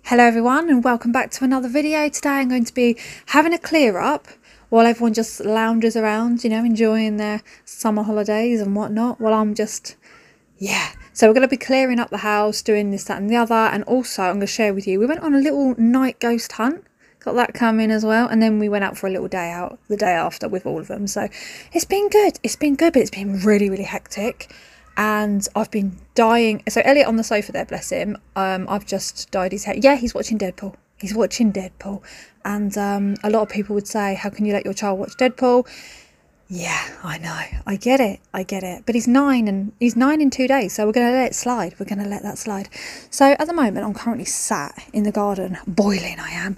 Hello everyone and welcome back to another video. Today I'm going to be having a clear up while everyone just lounges around, enjoying their summer holidays and whatnot, while I'm just, So we're going to be clearing up the house, doing this, that and the other, and also I'm going to share with you, we went on a little night ghost hunt, got that coming as well, and then we went out for a little day out the day after with all of them. So it's been good, but it's been really, really hectic. And I've been dying. So Elliot on the sofa there, bless him. I've just dyed his hair. Yeah, he's watching Deadpool. And a lot of people would say, how can you let your child watch Deadpool? Yeah, I know. I get it. But he's 9 in 2 days. So we're going to let it slide. We're going to let that slide. So at the moment, I'm currently sat in the garden, boiling. I am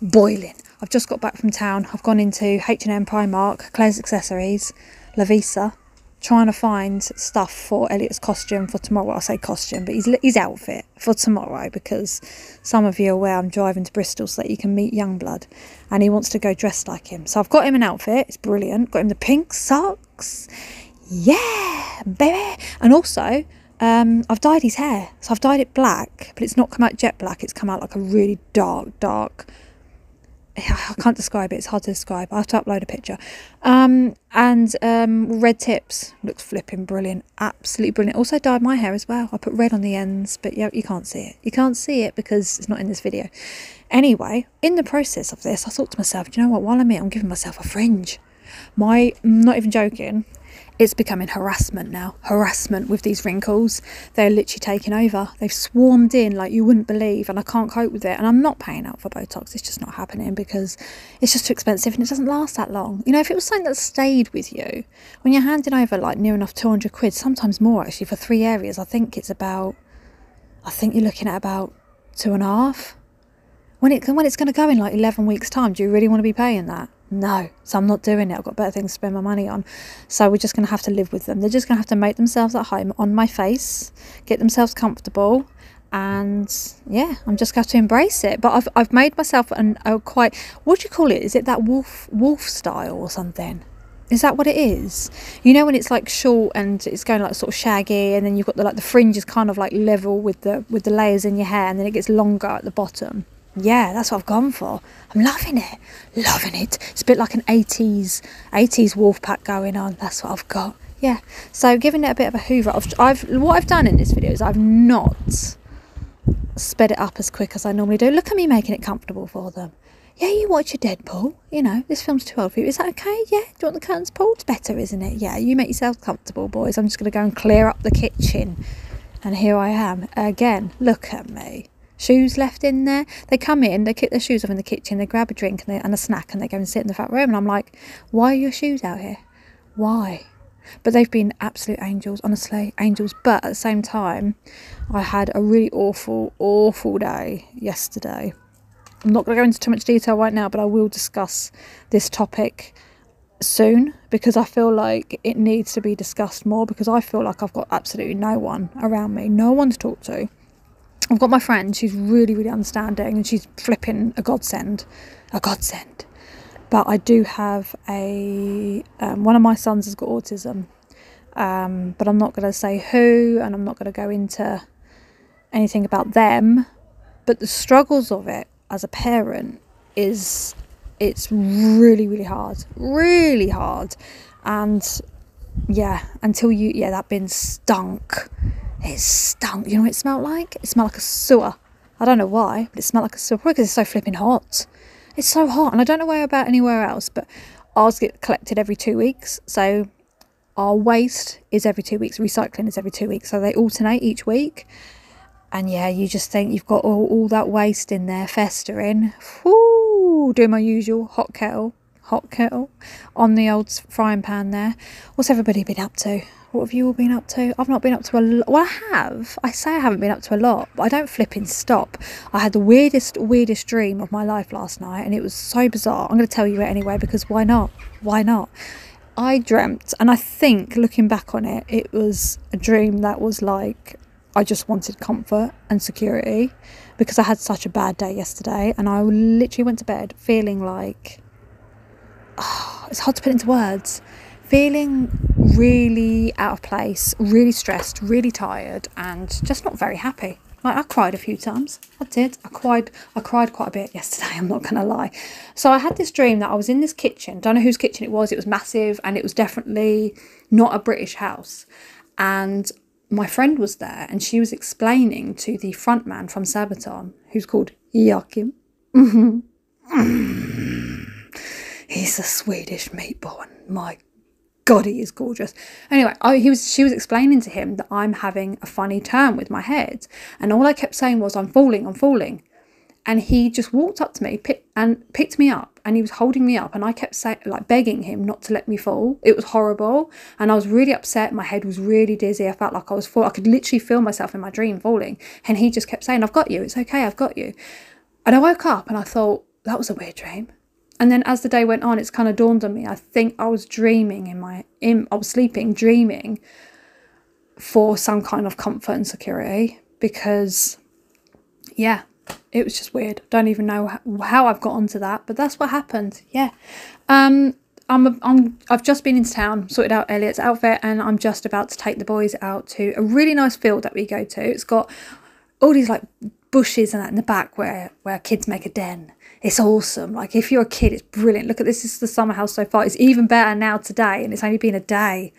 boiling. I've just got back from town. I've gone into H&M, Primark, Claire's Accessories, La Visa, trying to find stuff for Elliot's costume for tomorrow. Well, I say costume, but his outfit for tomorrow, because some of you are aware I'm driving to Bristol so that you can meet Youngblood, and he wants to go dressed like him. So I've got him an outfit. It's brilliant. Got him the pink socks. Yeah, baby. And also, I've dyed his hair. So I've dyed it black, but it's not come out jet black. It's come out like a really dark. I can't describe it. It's hard to describe. I have to upload a picture. Red tips. Looks flipping brilliant. Absolutely brilliant. Also dyed my hair as well. I put red on the ends, but yeah, you can't see it. You can't see it because it's not in this video. Anyway, in the process of this, I thought to myself, do you know what? While I'm here, I'm giving myself a fringe. I'm not even joking. It's becoming harassment now. Harassment with these wrinkles. They're literally taking over. They've swarmed in like you wouldn't believe, and I can't cope with it. And I'm not paying out for Botox. It's just not happening because it's just too expensive and it doesn't last that long. If it was something that stayed with you, when you're handing over like near enough 200 quid, sometimes more actually, for 3 areas, I think you're looking at about 2.5. When it's going to go in like 11 weeks time, do you really want to be paying that? No, so I'm not doing it. I've got better things to spend my money on. So we're just going to have to live with them. They're just going to have to make themselves at home on my face, get themselves comfortable, and yeah, I'm just going to have to embrace it. But I've made myself a quite, what do you call it? Is it that wolf style or something? Is that what it is? When it's like short and it's going like sort of shaggy, and then you've got the fringe is kind of like level with the layers in your hair, and then it gets longer at the bottom. Yeah, that's what I've gone for. I'm loving it. It's a bit like an 80s wolf pack going on. That's what I've got. Yeah. So giving it a bit of a hoover. What I've done in this video is I've not sped it up as quick as I normally do. Look at me making it comfortable for them. Yeah, you watch your Deadpool. This film's too old for you. Is that okay? Yeah. Do you want the curtains pulled? It's better, isn't it? Yeah. You make yourself comfortable, boys. I'm just going to go and clear up the kitchen. And here I am again. Look at me. Shoes left in there. They come in, they kick their shoes off in the kitchen, they grab a drink and a snack, and they go and sit in the front room. And I'm like, why are your shoes out here? Why? But they've been absolute angels, honestly, angels. But at the same time, I had a really awful day yesterday. I'm not going to go into too much detail right now, but I will discuss this topic soon, because I feel like it needs to be discussed more, because I feel like I've got absolutely no one around me, no one to talk to. I've got my friend, she's really, really understanding, and she's flipping a godsend. But I do have one of my sons has got autism, but I'm not going to say who, and I'm not going to go into anything about them. But the struggles of it as a parent it's really, really hard, and yeah, until that bin stunk. It stunk. You know what it smelled like? It smelled like a sewer. I don't know why, but it smelled like a sewer. Probably because it's so flipping hot. It's so hot, and I don't know about anywhere else, but ours get collected every 2 weeks. So our waste is every 2 weeks. Recycling is every 2 weeks. So they alternate each week. And yeah, you just think you've got all that waste in there festering. Whoo! Doing my usual hot kettle on the old frying pan there. What's everybody been up to? What have you all been up to? I've not been up to a lot. Well, I have. I say I haven't been up to a lot, but I don't flipping stop. I had the weirdest dream of my life last night, and it was so bizarre. I'm going to tell you it anyway, because why not? I dreamt, and I think looking back on it, it was a dream that was like, I just wanted comfort and security, because I had such a bad day yesterday, and I literally went to bed feeling like, it's hard to put into words, feeling really out of place, really stressed, really tired, and just not very happy. Like, I cried a few times. I did. I cried quite a bit yesterday, I'm not going to lie. So I had this dream that I was in this kitchen. Don't know whose kitchen it was. It was massive and it was definitely not a British house. And my friend was there and she was explaining to the front man from Sabaton, who's called Joachim. He's a Swedish meatball and my God, he is gorgeous. Anyway, she was explaining to him that I'm having a funny turn with my head. And all I kept saying was, I'm falling. And he just walked up to me and picked me up. And he was holding me up. And I kept saying, like, begging him not to let me fall. It was horrible. And I was really upset. My head was really dizzy. I felt like I was falling. I could literally feel myself in my dream falling. And he just kept saying, I've got you. It's okay. I've got you. And I woke up and I thought, that was a weird dream. And then as the day went on, it's kind of dawned on me. I think I was dreaming I was sleeping, dreaming for some kind of comfort and security because, yeah, it was just weird. Don't even know how I've got onto that, but that's what happened. Yeah. I've just been into town, sorted out Elliot's outfit, and I'm just about to take the boys out to a really nice field that we go to. It's got all these like bushes and that in the back where kids make a den. It's awesome. Like, if you're a kid, it's brilliant. Look at this. This is the summer house so far. It's even better now today, and it's only been a day.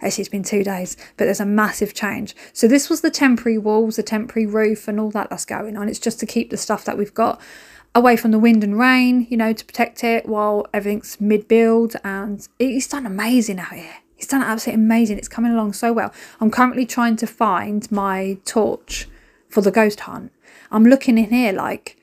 Actually, it's been 2 days, but there's a massive change. So this was the temporary walls, the temporary roof and all that's going on. It's just to keep the stuff that we've got away from the wind and rain, you know, to protect it while everything's mid-build. And he's done amazing out here. He's done absolutely amazing. It's coming along so well. I'm currently trying to find my torch for the ghost hunt. I'm looking in here like,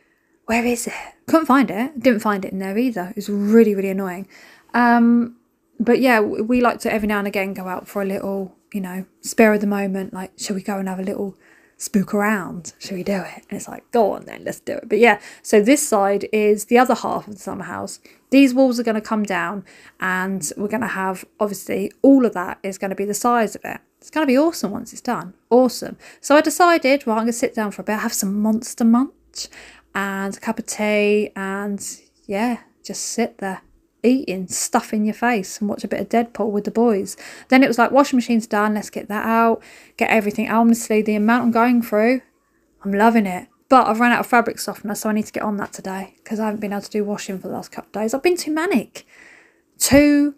where is it? Couldn't find it. Didn't find it in there either. It was really, really annoying. But yeah, we like to every now and again go out for a little, you know, spare of the moment. Like, shall we go and have a little spook around? Shall we do it? And it's like, go on then, let's do it. But yeah, so this side is the other half of the summer house. These walls are going to come down and we're going to have, obviously, all of that is going to be the size of it. It's going to be awesome once it's done. Awesome. So I decided, well, I'm going to sit down for a bit, have some Monster Munch and a cup of tea and, yeah, just sit there eating, stuff in your face and watch a bit of Deadpool with the boys. Then it was like, washing machine's done, let's get that out, get everything. Honestly, the amount I'm going through, I'm loving it. But I've run out of fabric softener, so I need to get on that today because I haven't been able to do washing for the last couple of days. I've been too manic. Too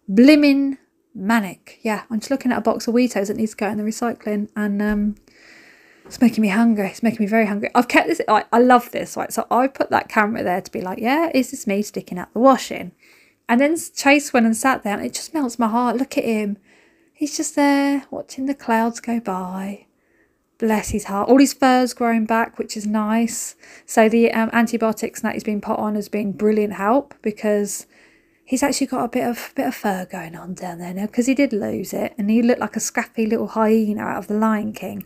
blimmin' manic. Yeah, I'm just looking at a box of Weetos that needs to go in the recycling and it's making me hungry. It's making me very hungry. I've kept this, I love this, right? So I put that camera there to be like, yeah, is this me sticking out the washing? And then Chase went and sat there and it just melts my heart. Look at him. He's just there watching the clouds go by. Bless his heart. All his fur's growing back, which is nice. So the antibiotics that he's been put on has been brilliant help because he's actually got a bit of fur going on down there now because he did lose it and he looked like a scrappy little hyena out of The Lion King.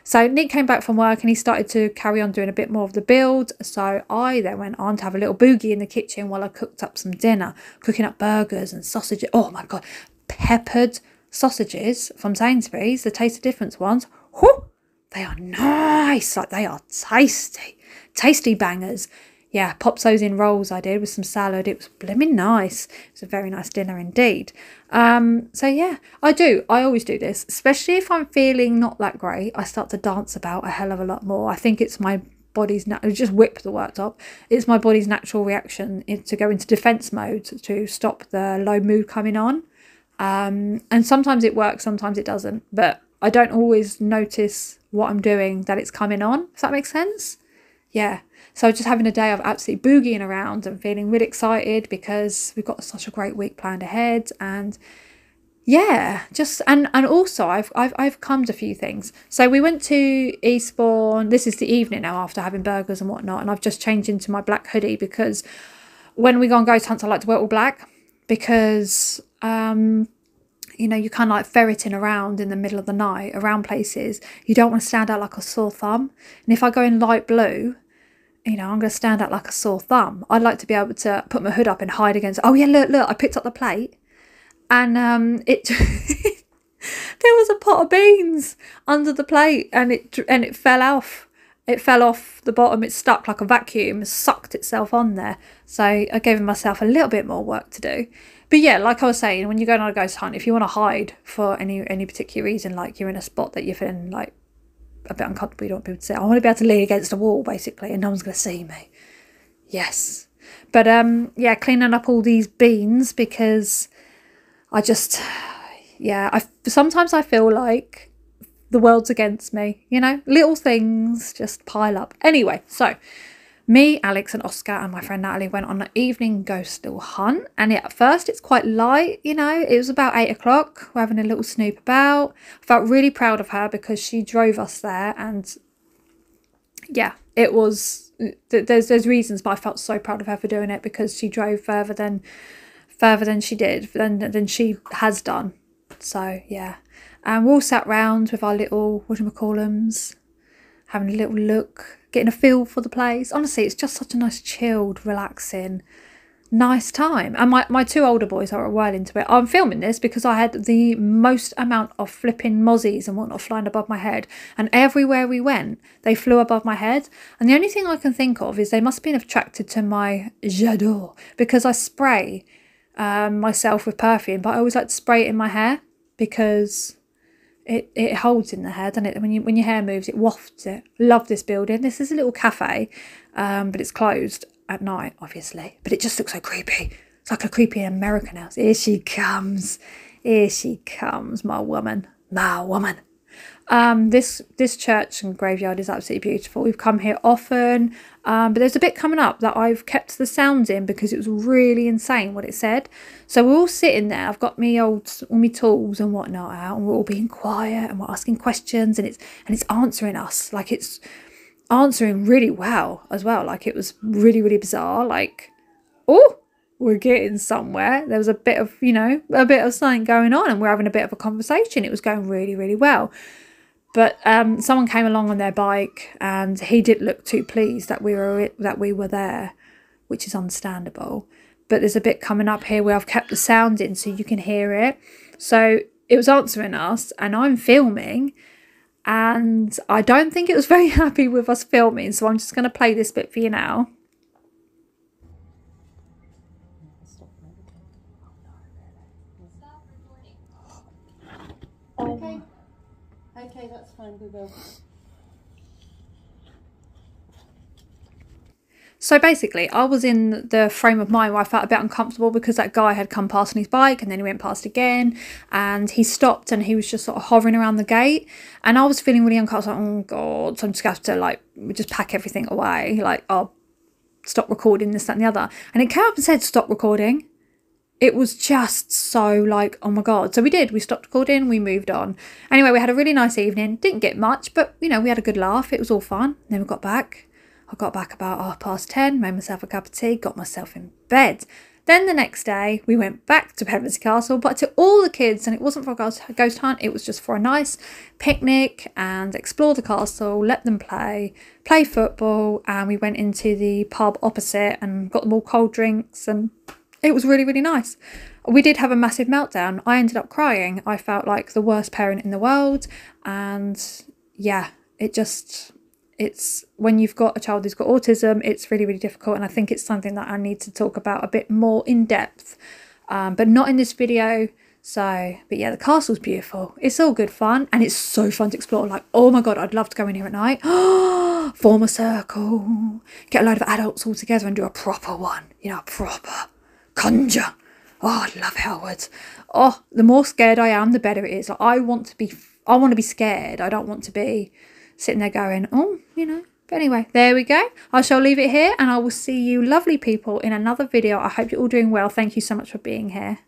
So Nick came back from work and he started to carry on doing a bit more of the build. So I then went on to have a little boogie in the kitchen while I cooked up some dinner, cooking up burgers and sausages. Oh my God, peppered sausages from Sainsbury's, the Taste of Difference ones. Whoo, they are nice. Like, they are tasty, tasty bangers. Yeah, popped those in rolls I did with some salad. It was blimmin' nice. It was a very nice dinner indeed. So yeah, I always do this, especially if I'm feeling not that great. I start to dance about a hell of a lot more. I think it's my body's just whip the worktop. It's my body's natural reaction to go into defense mode to stop the low mood coming on. And sometimes it works, sometimes it doesn't. But I don't always notice what I'm doing that it's coming on. Does that make sense? Yeah. So just having a day of absolutely boogieing around and feeling really excited because we've got such a great week planned ahead. And yeah, just and also I've calmed a few things. So we went to Eastbourne. This is the evening now after having burgers and whatnot, and I've just changed into my black hoodie because when we go on ghost hunts I like to wear all black because you know, you kind of like ferreting around in the middle of the night around places. You don't want to stand out like a sore thumb. And if I go in light blue, you know, I'm going to stand out like a sore thumb. I'd like to be able to put my hood up and hide against, oh yeah, look, I picked up the plate. And it there was a pot of beans under the plate and it fell off. It fell off the bottom. It stuck like a vacuum, sucked itself on there. So I gave myself a little bit more work to do. But yeah, like I was saying, when you go on a ghost hunt, if you want to hide for any particular reason, like you're in a spot that you're feeling like a bit uncomfortable. You don't want people to see. I want to be able to lean against a wall, basically, and no one's going to see me. Yes. But, yeah, cleaning up all these beans because I just, yeah, sometimes I feel like the world's against me, you know, little things just pile up. Anyway, so me, Alex and Oscar and my friend Natalie went on an evening ghost little hunt. And yeah, at first it's quite light, you know, it was about 8 o'clock. We're having a little snoop about. I felt really proud of her because she drove us there. And yeah, it was, there's reasons, but I felt so proud of her for doing it because she drove further than she did, than she has done. So yeah. And we all sat round with our little, whatchamacallums, having a little look, getting a feel for the place. Honestly, it's just such a nice, chilled, relaxing, nice time. And my 2 older boys are well into it. I'm filming this because I had the most amount of flipping mozzies and whatnot flying above my head. And everywhere we went, they flew above my head. And the only thing I can think of is they must have been attracted to my j'adore, because I spray myself with perfume, but I always like to spray it in my hair because it holds in the hair, doesn't it? When your hair moves, it wafts it. Love this building. This is a little cafe, but it's closed at night, obviously. But it just looks so creepy. It's like a creepy American house. Here she comes. Here she comes, my woman. My woman. This church and graveyard is absolutely beautiful. We've come here often, but there's a bit coming up that I've kept the sounds in because it was really insane what it said. So we're all sitting there. I've got all my tools and whatnot out, and we're all being quiet and we're asking questions, and it's answering us. Like, it's answering really well as well. Like, it was really, really bizarre. Like, oh, we're getting somewhere. There was a bit of, you know, a bit of something going on, and we're having a bit of a conversation. It was going really, really well. But someone came along on their bike, and he didn't look too pleased that we were there, which is understandable. But there's a bit coming up here where I've kept the sound in so you can hear it. So it was answering us, and I'm filming, and I don't think it was very happy with us filming. So I'm just going to play this bit for you now. Okay. Okay, that's fine, we will. So basically, I was in the frame of mind where I felt a bit uncomfortable because that guy had come past on his bike, and then he went past again, and he stopped, and he was just sort of hovering around the gate, and I was feeling really uncomfortable. Like, oh God, so I'm just going to have to just pack everything away. Like, I'll stop recording, this, that and the other. And it came up and said, stop recording. It was just so like, oh my God. So we did. We stopped recording. We moved on. Anyway, we had a really nice evening. Didn't get much, but, you know, we had a good laugh. It was all fun. And then we got back. I got back about 10:30, made myself a cup of tea, got myself in bed. Then the next day, we went back to Pevensey Castle, but to all the kids, and it wasn't for a ghost hunt, it was just for a nice picnic and explore the castle, let them play football, and we went into the pub opposite and got them all cold drinks, and it was really, really nice. We did have a massive meltdown. I ended up crying. I felt like the worst parent in the world. And yeah, it's when you've got a child who's got autism, it's really, really difficult. And I think it's something that I need to talk about a bit more in depth, but not in this video. So, but yeah, the castle's beautiful. It's all good fun, and it's so fun to explore. Like, oh my God, I'd love to go in here at night. Form a circle, get a load of adults all together and do a proper one. You know, a proper conjure. Oh, I'd love it, I would. Oh, the more scared I am, the better it is. Like, I want to be scared. I don't want to be sitting there going, oh, you know. But anyway, there we go. I shall leave it here, and I will see you lovely people in another video. I hope you're all doing well. Thank you so much for being here.